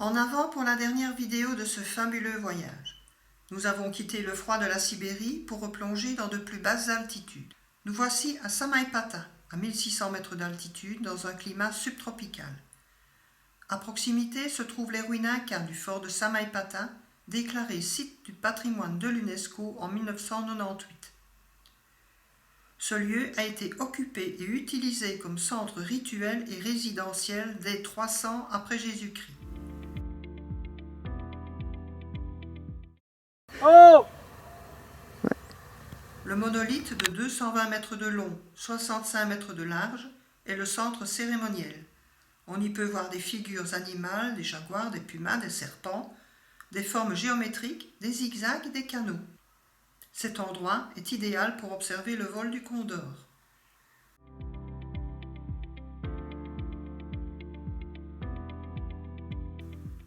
En avant pour la dernière vidéo de ce fabuleux voyage. Nous avons quitté le froid de la Sibérie pour replonger dans de plus basses altitudes. Nous voici à Samaipata, à 1600 mètres d'altitude, dans un climat subtropical. À proximité se trouvent les ruines incas du fort de Samaipata, déclaré site du patrimoine de l'UNESCO en 1998. Ce lieu a été occupé et utilisé comme centre rituel et résidentiel dès 300 après Jésus-Christ. Oh! Le monolithe de 220 mètres de long, 65 mètres de large, est le centre cérémoniel. On y peut voir des figures animales, des jaguars, des pumas, des serpents, des formes géométriques, des zigzags et des canaux. Cet endroit est idéal pour observer le vol du condor.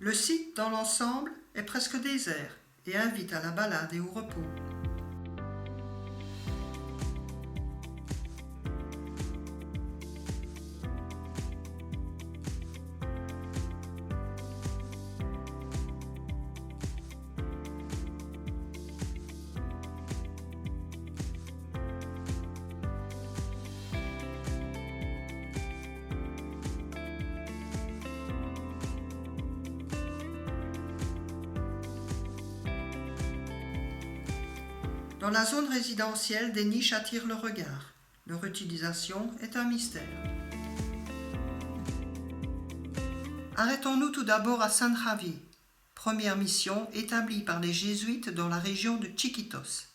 Le site dans l'ensemble est presque désert et invite à la balade et au repos. Dans la zone résidentielle, des niches attirent le regard. Leur utilisation est un mystère. Arrêtons-nous tout d'abord à San Javier, première mission établie par les jésuites dans la région de Chiquitos.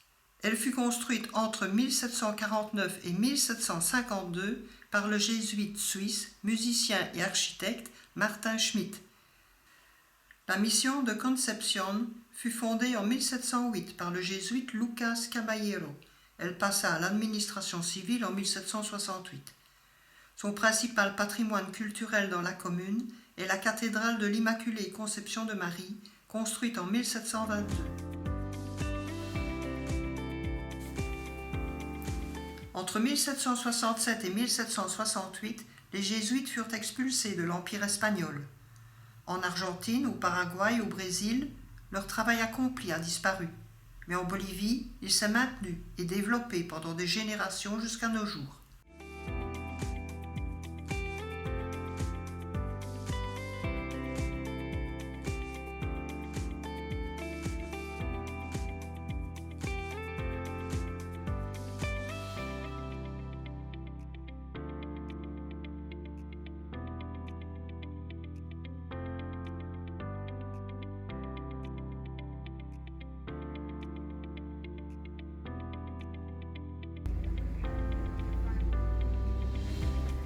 Elle fut construite entre 1749 et 1752 par le jésuite suisse, musicien et architecte Martin Schmidt. La mission de Concepción fut fondée en 1708 par le jésuite Lucas Caballero. Elle passa à l'administration civile en 1768. Son principal patrimoine culturel dans la commune est la cathédrale de l'Immaculée Conception de Marie, construite en 1722. Entre 1767 et 1768, les jésuites furent expulsés de l'Empire espagnol. En Argentine, au Paraguay, au Brésil, leur travail accompli a disparu. Mais en Bolivie, il s'est maintenu et développé pendant des générations jusqu'à nos jours.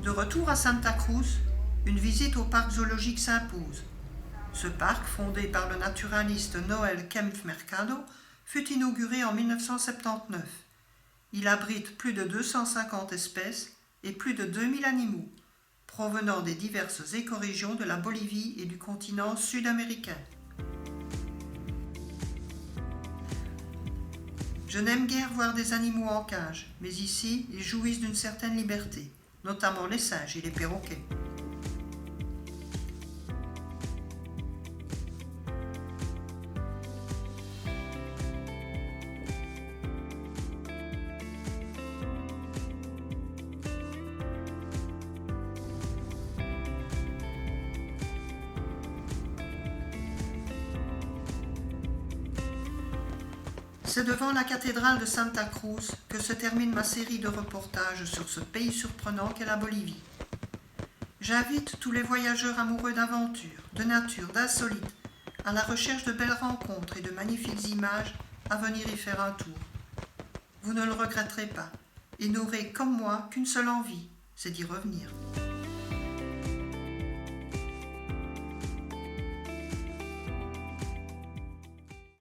De retour à Santa Cruz, une visite au parc zoologique s'impose. Ce parc, fondé par le naturaliste Noel Kempf Mercado, fut inauguré en 1979. Il abrite plus de 250 espèces et plus de 2000 animaux, provenant des diverses écorégions de la Bolivie et du continent sud-américain. Je n'aime guère voir des animaux en cage, mais ici, ils jouissent d'une certaine liberté, notamment les singes et les perroquets. C'est devant la cathédrale de Santa Cruz que se termine ma série de reportages sur ce pays surprenant qu'est la Bolivie. J'invite tous les voyageurs amoureux d'aventure, de nature, d'insolite, à la recherche de belles rencontres et de magnifiques images à venir y faire un tour. Vous ne le regretterez pas et n'aurez, comme moi, qu'une seule envie, c'est d'y revenir.